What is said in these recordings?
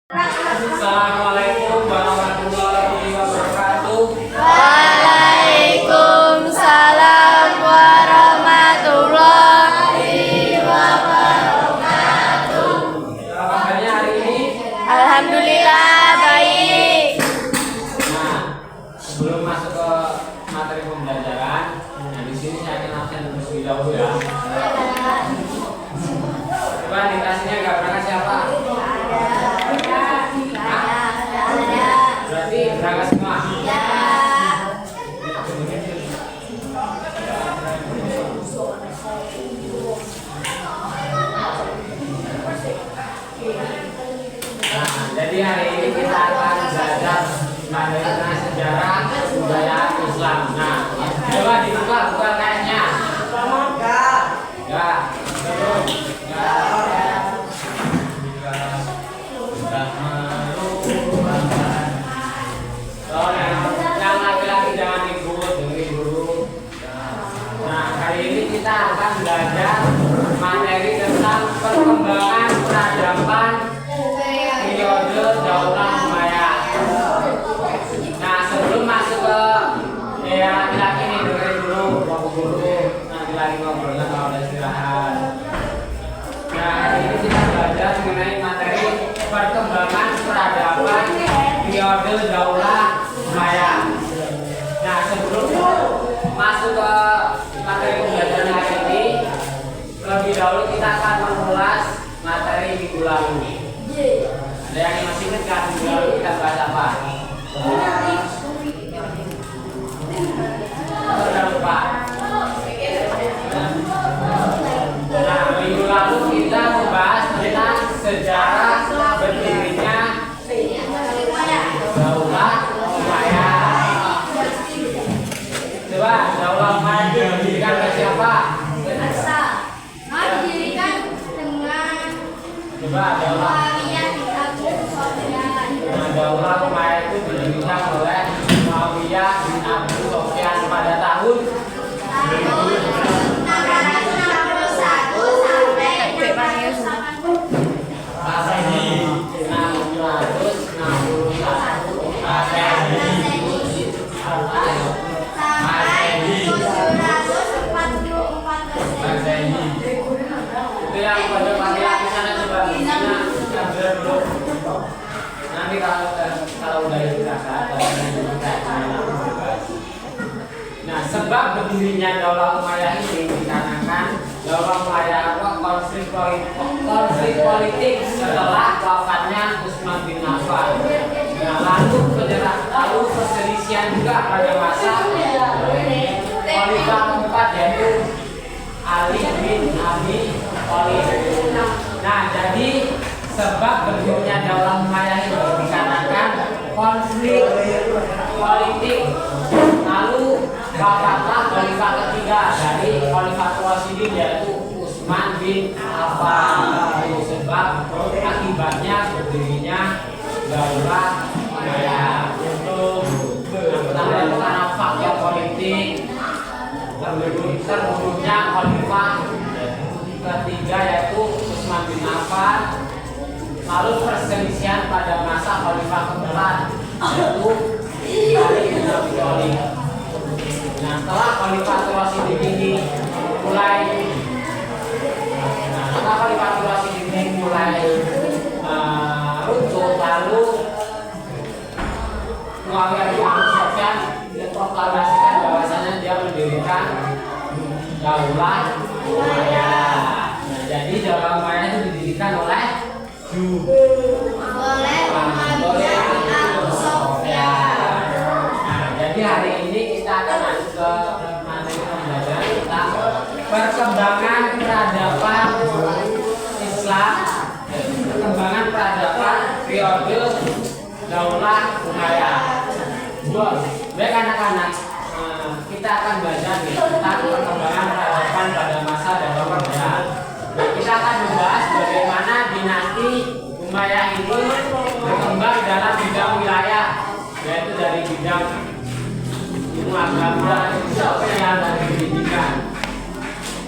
Assalamualaikum warahmatullahi wabarakatuh. Waalaikumsalam warahmatullahi wabarakatuh. Apa kabarnya hari ini? Alhamdulillah baik. Nah, sebelum masuk ke materi pembelajaran, di sini saya akan absen terlebih dahulu ya. Coba dikasihnya gambarnya siapa? Berarti berangkat semua. Nah, jadi hari ini kita akan belajar mengenai sejarah budaya Islam. Nah, coba dibuka bukan kayaknya. Ya, belum. Yang laki-laki jangan ikut, dengerin dulu. Nah, hari ini kita akan belajar materi tentang perkembangan peradaban periode Daulah Umayyah. Nah, sebelum masuk ke laki-laki nih, dengerin dulu, fokus dulu. Nanti lagi ngobrolnya kalau udah istirahat. Nah, hari ini kita belajar mengenai materi perkembangan peradaban periode Daulah Umayyah. Nah, sebelum masuk ke materi pembelajaran hari ini, lebih dahulu kita akan mengulas materi minggu lalu. Ada yang masih ingat kan minggu lalu kita bahas apa? Sudah lupa. Nah, minggu lalu kita membahas tentang sejarah berdirinya Daulah Umayyah. Coba Daulah Umayyah didirikan oleh siapa? Didirikan dengan Coba Daulah Daulah Umayyah itu didirikan oleh Muawiyah bin Abi Sufyan pada tahun 661 itu yang pada laki-laki sana coba ambil dulu. Nanti kalau udah istirahat nah, sebab berdirinya Daulah Umayyah ini dikarenakan Daulah Umayyah konflik politik setelah wafatnya Utsman bin Affan. Nah, lalu perselisihan juga pada masa Khalifah keempat yaitu Ali bin Abi Thalib. Nah, jadi sebab berdirinya Daulah Umayyah itu dikarenakan konflik politik. Lalu wafatlah Khalifah ketiga dari Khalifah Rasyidin yaitu Utsman bin Affan. Sebab akibatnya berdirinya Daulah Umayyah. Yang pertama itu karena faktor politik, terwujudnya Khalifah ketiga yaitu Utsman bin Affan. Lalu perselisihan pada masa Khalifah keempat yaitu Ali bin Abi Thalib. Nah, setelah Khalifah Rasyidin ini mulai runtuh, lalu Muawiyah bin Abi Sufyan memproklamasikan bahwasanya dia mendirikan Daulah Umayyah. Nah, jadi Daulah Umayyah itu didirikan oleh Muawiyah bin Abi Sufyan. Nah, jadi hari ini kita akan masuk ke materi pembelajaran tentang perkembangan peradaban Islam, perkembangan peradaban periode Daulah Umayyah. Baik anak-anak, kita akan belajar tentang perkembangan peradaban pada masa Daulah Umayyah. Kita akan membahas bagaimana dinasti Umayyah itu berkembang dalam bidang wilayah, yaitu dari bidang ilmu agama, sosial dan pendidikan.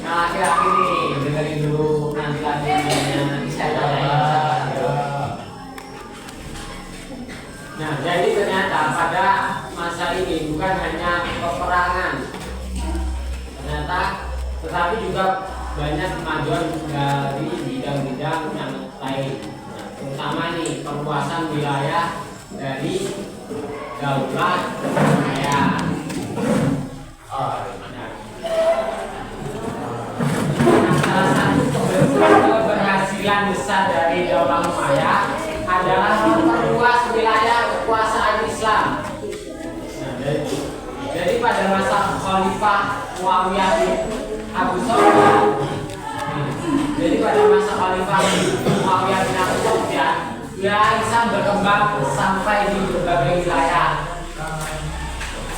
Nah, laki-laki nih, dengerin dulu nanti lagi nanti saya tanya. Nah, jadi ternyata pada masa ini bukan hanya peperangan, ternyata tetapi juga banyak kemajuan dari bidang-bidang yang lain. Nah, terutama nih perluasan wilayah dari daulah wilayah. Salah satu keberhasilan besar dari daulah Umayyah adalah memperluas wilayah kekuasaan Islam. Nah, jadi pada masa Khalifah Muawiyah bin Abu Sufyan, jadi pada masa Khalifah Muawiyah bin Abu Sufyan, wilayah Islam berkembang sampai di berbagai wilayah,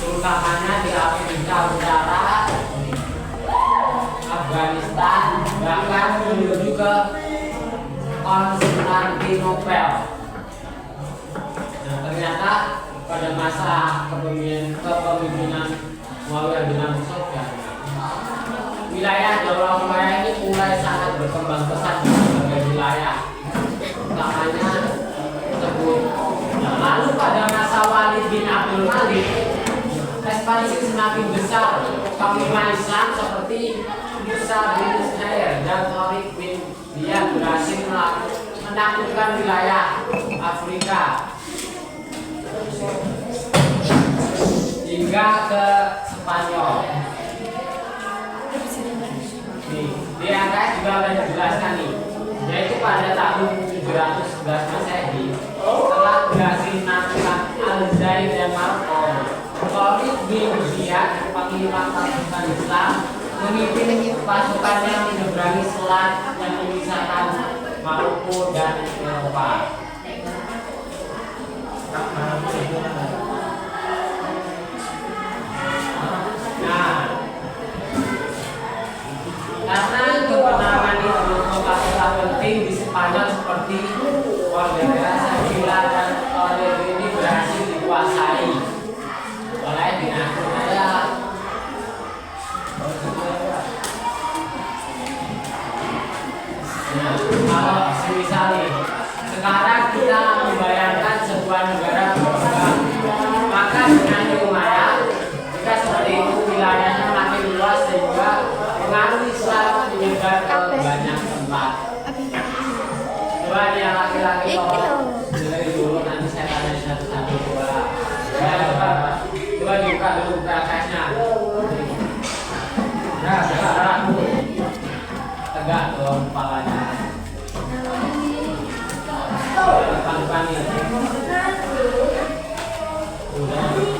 terutamanya di Afrika Utara, Afghanistan, bahkan menuju ke Konstantinopel. Nah, ternyata pada masa kepemimpinan Muawiyah bin Abu Sufyan, wilayah Daulah Umayyah ini mulai sangat berkembang pesat di berbagai wilayah, utamanya tersebut. Nah, lalu pada masa Walid bin Abdul Malik, ekspansi semakin besar. Panglima Islam seperti Musa bin Zuhair dan Tariq bin Ziyad berhasil menaklukkan wilayah Afrika hingga ke Spanyol. Di angka juga sudah dijelaskan nih, yaitu pada tahun 711 Masehi, setelah berhasil menaklukkan Al-Zaid dan Maroko, Tariq bin Ziyad, panglima pasukan Islam, memimpin pasukannya menyeberangi selat yang memisahkan Maroko dan Eropa. Nah, karena kemenangan itu kota-kota penting di Spanyol seperti Cordillera, Sevilla dan Toledo ini berhasil dikuasai oleh dinasti Umayyah. Nah, kalau semisal nih, sekarang kita membayangkan sebuah negara berkembang, maka dengan Umayyah, jika seperti itu wilayahnya makin luas sehingga pengaruh Islam menyebar ke banyak tempat. Coba nih yang laki-laki dari dulu, nanti saya tanya satu-satu. Coba dibuka dulu prakteknya. Nah, sekarang tegak dong kepalanya. Depan nih. Udah.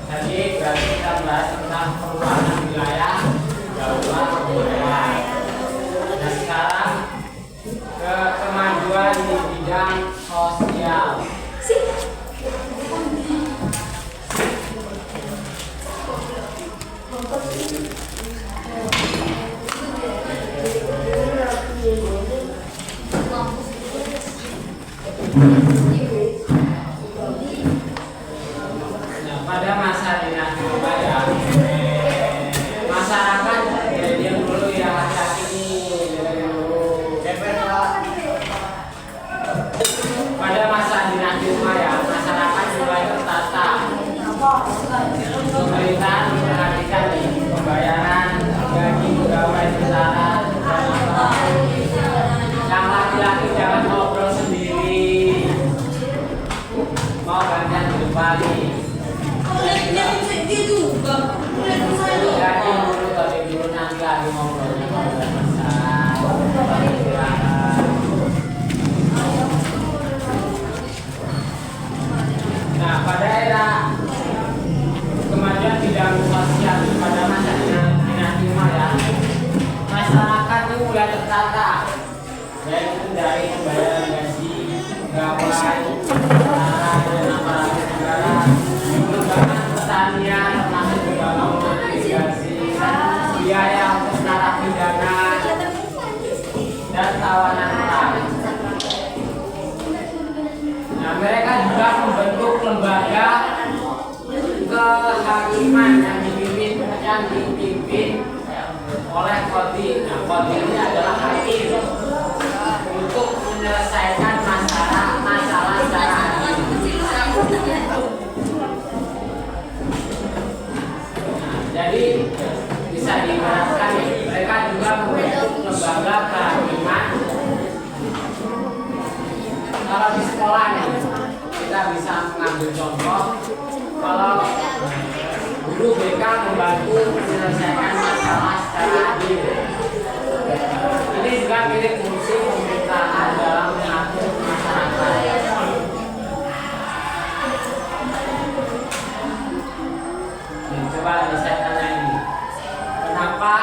Tadi berarti kita bahas tentang perubahan wilayah Daulah Umayyah. Nah, sekarang ke kemajuan di bidang sosial. Nah, pada masa dinasti Umayyah, masyarakat diam dulu ya, hati-hati nih, dengerin dulu. Pada masa dinasti Umayyah, masyarakat mulai tertata. Pemerintahan memperhatikan nih pembayaran gaji pegawai tentara dan aparatur. Yang laki-laki jangan ngobrol sendiri, mau gantian di depan nih. Gaji dulu, tadi dulu nanti lagi ngobrolnya kalau udah selesai. Istirahat. Nah, pada era kemajuan bidang sosial pada masa dinasti Umayyah, masyarakat itu mulai tertata, yaitu dari pembayaran gaji pegawai, tentara dan aparatur negara, pengembangan pertanian termasuk pembangunan irigasi, biaya untuk narapidana dan tawanan perang. Nah, mereka juga membentuk lembaga kehakiman yang dipimpin oleh qadhi. Nah, qadhi ini adalah hakim untuk menyelesaikan masalah secara adil. Nah, jadi bisa diibaratkan mereka juga membentuk lembaga kehakiman. Kalau di sekolah nih, kita bisa mengambil contoh kalau guru BK membantu menyelesaikan masalah secara adil. Ini juga mirip fungsi pemerintahan dalam mengatur masyarakat. Coba saya tanya ini, kenapa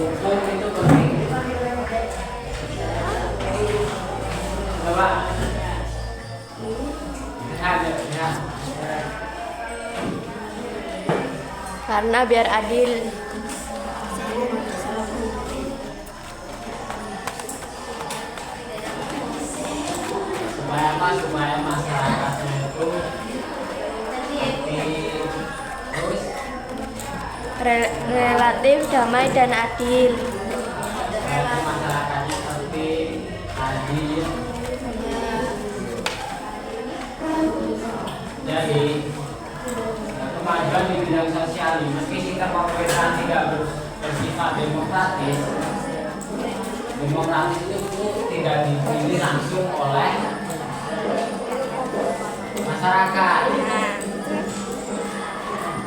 hukum itu penting? Coba lihat. Karena biar adil. Supaya apa? Supaya masyarakatnya itu terus Relatif damai dan adil. masyarakatnya tertib, adil. Jadi kemajuan di bidang sosial ini, meski sistem pemerintahan tidak bersifat demokratis itu tidak dipilih langsung oleh masyarakat.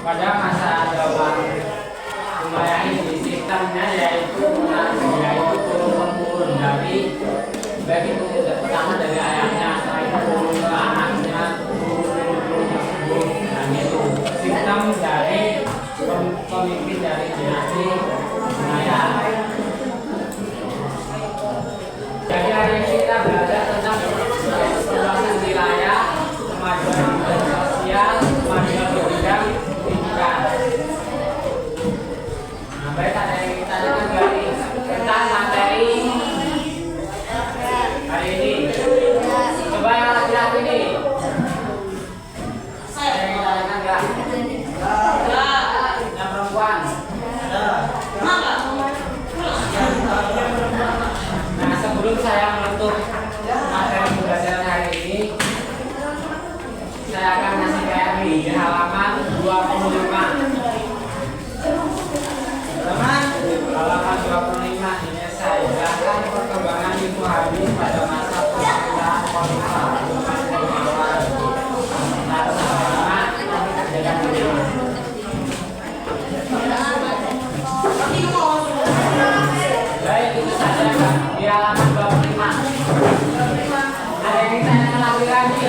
Pada masa zaman Umayyah ini sistemnya yaitu turun-temurun dari baik itu pertama dari ayahnya, setelah itu turun ke anaknya, turun tersebut, dan itu sistem dari pemimpin dari dinasti Umayyah. Jadi hari ini kita belajar tentang perluasan wilayah, kemajuan bidang sosial, kemajuan bidang pendidikan. Nah, baik, ada yang ditanyakan dari tentang materi hari ini. Coba yang laki-laki nih. Ada yang ditanyakan enggak? Yang perempuan? Nah, sebelum saya menutup materi pembelajaran hari ini, saya akan ngasih PR nih di halaman 25. Teman, halaman 25 ini saya jelaskan perkembangan ilmu hadis pada masa pemerintahan Khalifah Umar bin Khattab. Satu sampai lima, nanti kerjakan dulu. Baik, itu saja Kak. Di halaman 25. Ada yang ditanyakan lagi?